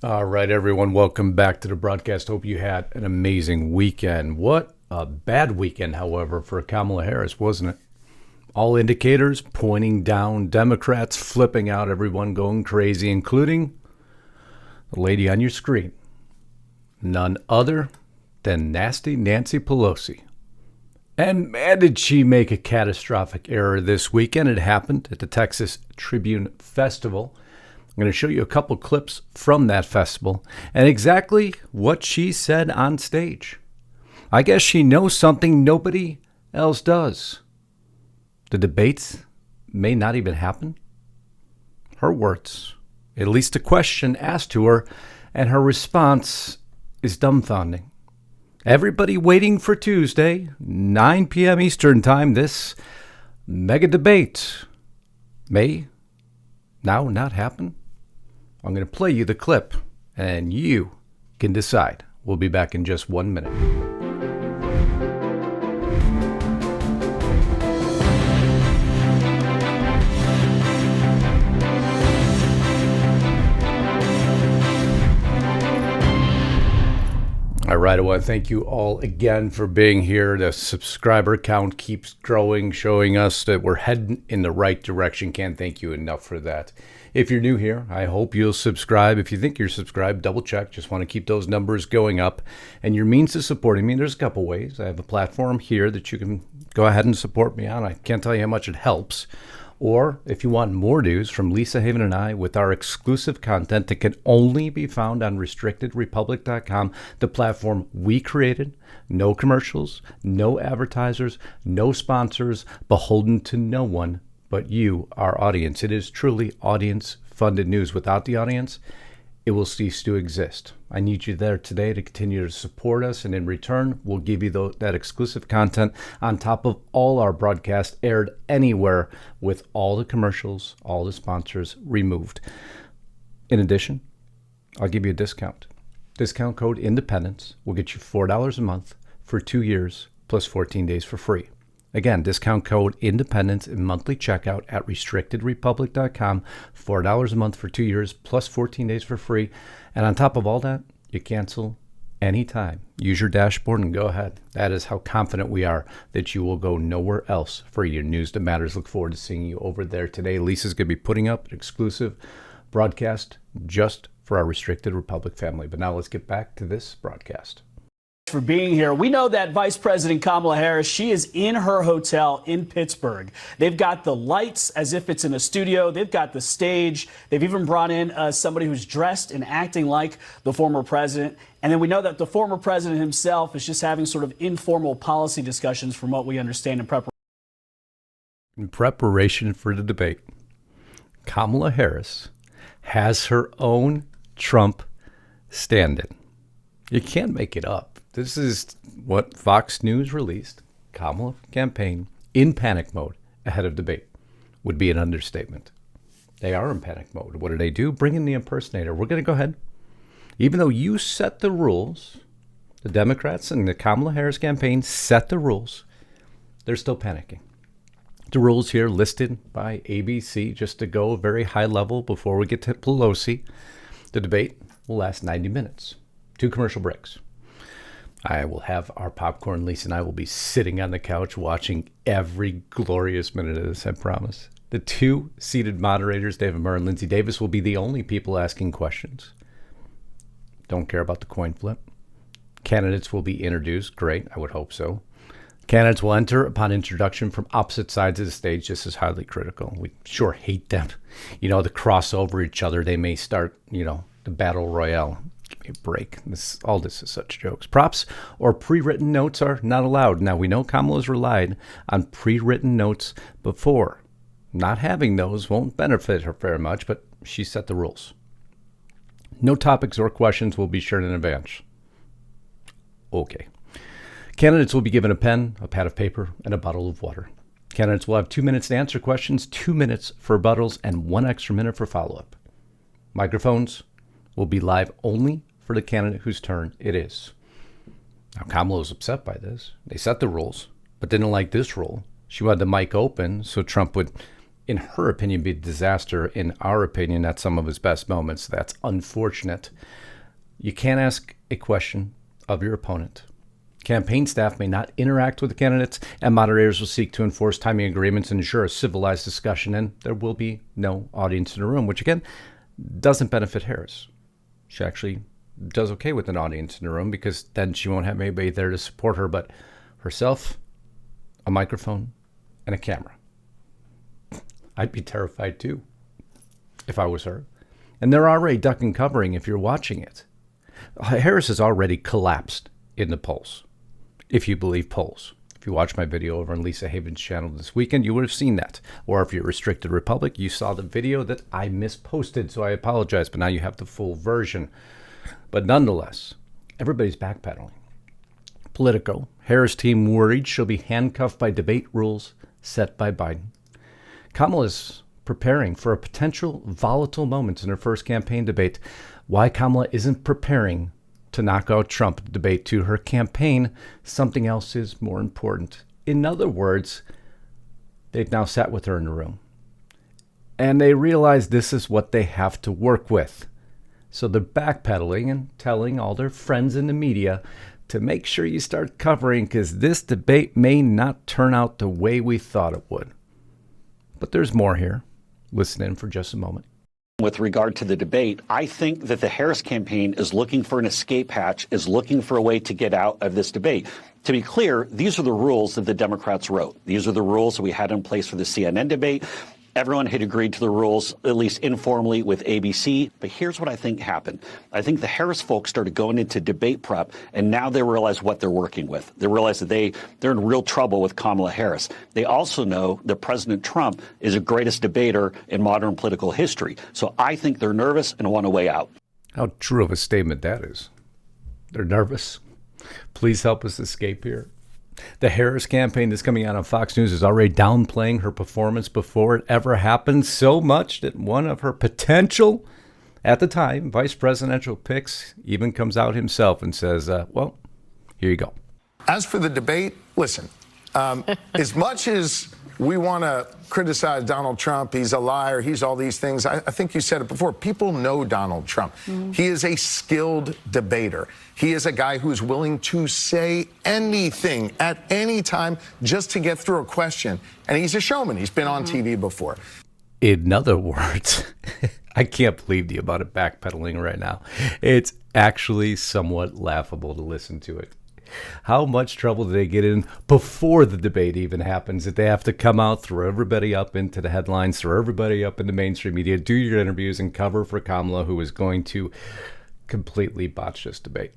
All right, everyone, welcome back to the broadcast. Hope you had an amazing weekend. What a bad weekend, however, for Kamala Harris, wasn't it? All indicators pointing down, Democrats flipping out, everyone going crazy, including the lady on your screen. None other than nasty Nancy Pelosi. And man, did she make a catastrophic error this weekend. It happened at the Texas Tribune Festival. I'm going to show you a couple clips from that festival and exactly what she said on stage. I guess she knows something nobody else does. The debates may not even happen. Her words, at least a question asked to her, and her response is dumbfounding. Everybody waiting for Tuesday, 9 p.m. Eastern Time, this mega debate may now not happen. I'm going to play you the clip, and you can decide. We'll be back in just 1 minute. All right, I want to thank you all again for being here. The subscriber count keeps growing, showing us that we're heading in the right direction. Can't thank you enough for that. If you're new here, I hope you'll subscribe. If you think you're subscribed, double check. Just want to keep those numbers going up. And your means of supporting me, there's a couple ways. I have a platform here that you can go ahead and support me on. I can't tell you how much it helps. Or if you want more news from Lisa Haven and I with our exclusive content that can only be found on restrictedrepublic.com, the platform we created. No commercials, no advertisers, no sponsors, beholden to no one but you, our audience. It is truly audience-funded news. Without the audience, it will cease to exist. I need you there today to continue to support us, and in return, we'll give you that exclusive content on top of all our broadcasts aired anywhere with all the commercials, all the sponsors removed. In addition, I'll give you a discount. Discount code INDEPENDENCE will get you $4 a month for 2 years plus 14 days for free. Again, discount code INDEPENDENCE in monthly checkout at restrictedrepublic.com. $4 a month for 2 years plus 14 days for free. And on top of all that, you cancel anytime. Use your dashboard and go ahead. That is how confident we are that you will go nowhere else for your news that matters. Look forward to seeing you over there today. Lisa's going to be putting up an exclusive broadcast just for our Restricted Republic family. But now let's get back to this broadcast. For being here. We know that Vice President Kamala Harris, she is in her hotel in Pittsburgh. They've got the lights as if it's in a studio. They've got the stage. They've even brought in somebody who's dressed and acting like the former president. And then we know that the former president himself is just having sort of informal policy discussions from what we understand in preparation for the debate. Kamala Harris has her own Trump stand-in. You can't make it up. This is what Fox News released. Kamala campaign in panic mode ahead of debate would be an understatement. They are in panic mode. What do? Bring in the impersonator. We're going to go ahead. Even though you set the rules, the Democrats and the Kamala Harris campaign set the rules, they're still panicking. The rules here listed by ABC, just to go very high level before we get to Pelosi. The debate will last 90 minutes. 2 commercial breaks. I will have our popcorn. Lisa and I will be sitting on the couch watching every glorious minute of this, I promise. The 2 seated moderators, David Murr and Lindsay Davis, will be the only people asking questions. Don't care about the coin flip. Candidates will be introduced. Great, I would hope so. Candidates will enter upon introduction from opposite sides of the stage. This is highly critical. We sure hate them. The crossover each other. They may start, the battle royale. Give me a break. All this is such jokes. Props or pre-written notes are not allowed. Now, we know Kamala's relied on pre-written notes before. Not having those won't benefit her very much, but she set the rules. No topics or questions will be shared in advance. Okay. Candidates will be given a pen, a pad of paper, and a bottle of water. Candidates will have 2 minutes to answer questions, 2 minutes for rebuttals, and 1 extra minute for follow-up. Microphones will be live only for the candidate whose turn it is. Now, Kamala was upset by this. They set the rules, but didn't like this rule. She wanted the mic open so Trump would in her opinion, be a disaster. In our opinion, at some of his best moments. That's unfortunate. You can't ask a question of your opponent. Campaign staff may not interact with the candidates, and moderators will seek to enforce timing agreements and ensure a civilized discussion, and there will be no audience in the room, which, again, doesn't benefit Harris. She actually does okay with an audience in the room because then she won't have anybody there to support her but herself, a microphone, and a camera. I'd be terrified, too, if I was her. And they're already ducking covering if you're watching it. Harris has already collapsed in the polls, if you believe polls. If you watch my video over on Lisa Haven's channel this weekend, you would have seen that. Or if you're Restricted Republic, you saw the video that I misposted, so I apologize, but now you have the full version. But nonetheless, everybody's backpedaling. Politico, Harris team worried she'll be handcuffed by debate rules set by Biden. Kamala's preparing for a potential volatile moment in her first campaign debate. Why Kamala isn't preparing to knock out Trump at the debate to her campaign, something else is more important. In other words, they've now sat with her in the room. And they realize this is what they have to work with. So they're backpedaling and telling all their friends in the media to make sure you start covering because this debate may not turn out the way we thought it would. But there's more here. Listen in for just a moment. With regard to the debate, I think that the Harris campaign is looking for an escape hatch, is looking for a way to get out of this debate. To be clear, these are the rules that the Democrats wrote. These are the rules that we had in place for the CNN debate. Everyone had agreed to the rules, at least informally, with ABC. But here's what I think happened. I think the Harris folks started going into debate prep, and now they realize what they're working with. They realize that they're in real trouble with Kamala Harris. They also know that President Trump is the greatest debater in modern political history. So I think they're nervous and want a way out. How true of a statement that is. They're nervous. Please help us escape here. The Harris campaign that's coming out on Fox News is already downplaying her performance before it ever happened so much that one of her potential, at the time, vice presidential picks even comes out himself and says, well, here you go. As for the debate, listen, as much as we want to criticize Donald Trump, he's a liar, he's all these things. I think you said it before. People know Donald Trump. He is a skilled debater. He is a guy who's willing to say anything at any time just to get through a question. And he's a showman. He's been on TV before. In other words, I can't believe the amount of backpedaling right now. It's actually somewhat laughable to listen to it. How much trouble do they get in before the debate even happens that they have to come out, throw everybody up into the headlines, throw everybody up in the mainstream media, do your interviews, and cover for Kamala, who is going to completely botch this debate.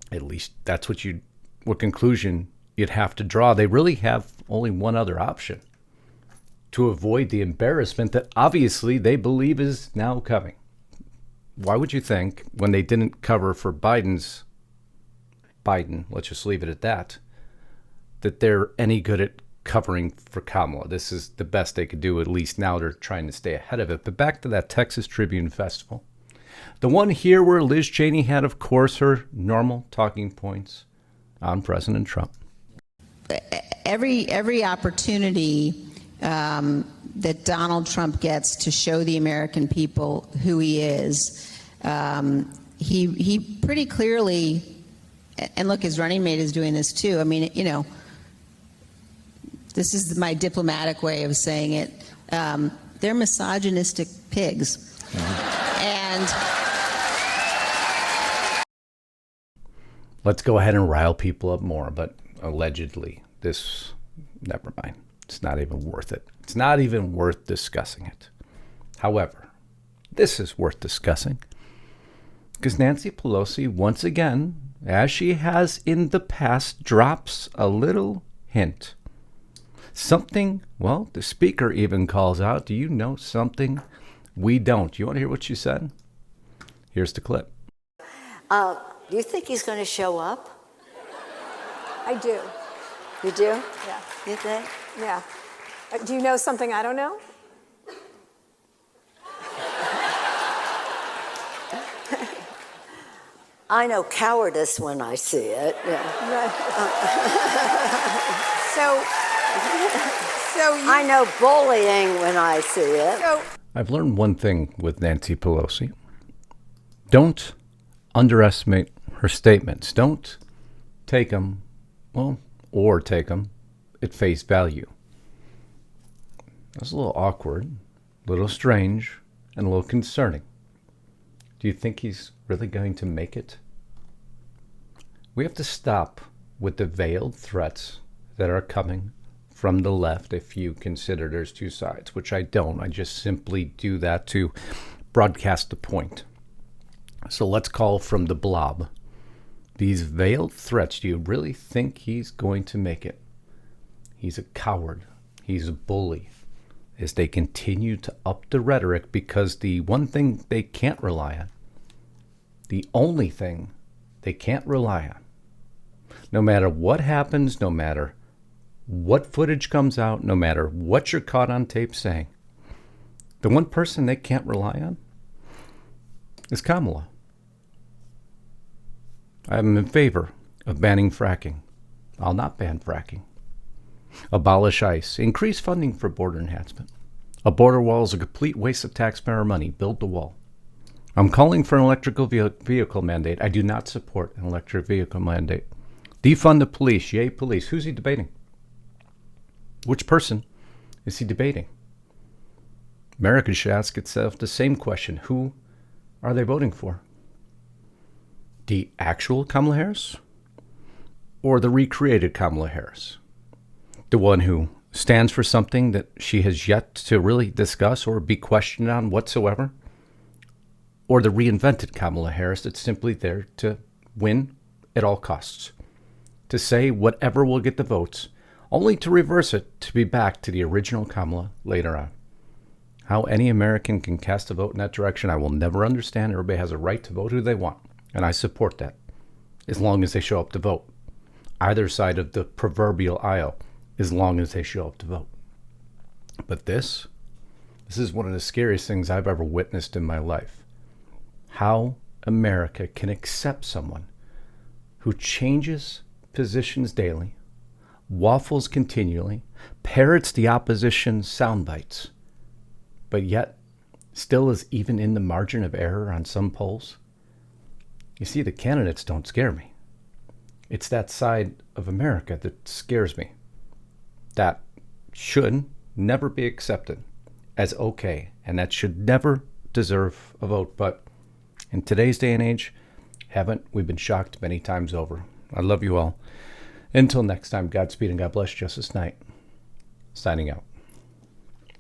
At least that's what conclusion you'd have to draw. They really have only one other option to avoid the embarrassment that obviously they believe is now coming. Why would you think when they didn't cover for Biden, let's just leave it at that they're any good at covering for Kamala? This is the best they could do. At least now they're trying to stay ahead of it. But back to that Texas Tribune Festival. The one here where Liz Cheney had, of course, her normal talking points on President Trump. Every opportunity that Donald Trump gets to show the American people who he is, he pretty clearly, and look, his running mate is doing this too. I mean, you know, this is my diplomatic way of saying it. They're misogynistic pigs. And let's go ahead and rile people up more, but allegedly this, never mind. It's not even worth it. It's not even worth discussing it. However, this is worth discussing because Nancy Pelosi, once again, as she has in the past, drops a little hint. Something, well, the speaker even calls out, do you know something we don't? You want to hear what she said? Here's the clip. Do you think he's going to show up? I do. You do? Yeah. You think? Yeah. Do you know something I don't know? I know cowardice when I see it. Yeah. Right. So I know bullying when I see it. I've learned one thing with Nancy Pelosi. Don't underestimate her statements. Don't take them, or take them at face value. That's a little awkward, a little strange, and a little concerning. Do you think he's really going to make it? We have to stop with the veiled threats that are coming from the left, if you consider there's two sides, which I don't. I just simply do that to broadcast the point. So let's call from the blob. These veiled threats, do you really think he's going to make it? He's a coward. He's a bully. As they continue to up the rhetoric, because the one thing they can't rely on, the only thing they can't rely on, no matter what happens, no matter what footage comes out, no matter what you're caught on tape saying, the one person they can't rely on is Kamala. I'm in favor of banning fracking. I'll not ban fracking. Abolish ICE. Increase funding for border enhancement. A border wall is a complete waste of taxpayer money. Build the wall. I'm calling for an electrical vehicle mandate. I do not support an electric vehicle mandate. Defund the police. Yay, police. Who's he debating? Which person is he debating? America should ask itself the same question. Who are they voting for? The actual Kamala Harris? Or the recreated Kamala Harris? The one who stands for something that she has yet to really discuss or be questioned on whatsoever? Or the reinvented Kamala Harris that's simply there to win at all costs? To say whatever will get the votes, only to reverse it to be back to the original Kamala later on. How any American can cast a vote in that direction, I will never understand. Everybody has a right to vote who they want, and I support that, as long as they show up to vote. Either side of the proverbial aisle, as long as they show up to vote. But this is one of the scariest things I've ever witnessed in my life. How America can accept someone who changes positions daily, waffles continually, parrots the opposition's sound bites, but yet still is even in the margin of error on some polls. You see, the candidates don't scare me. It's that side of America that scares me. That should never be accepted as okay, and that should never deserve a vote. But in today's day and age, haven't we been shocked many times over? I love you all. Until next time, Godspeed and God bless. Justus Knight, signing out.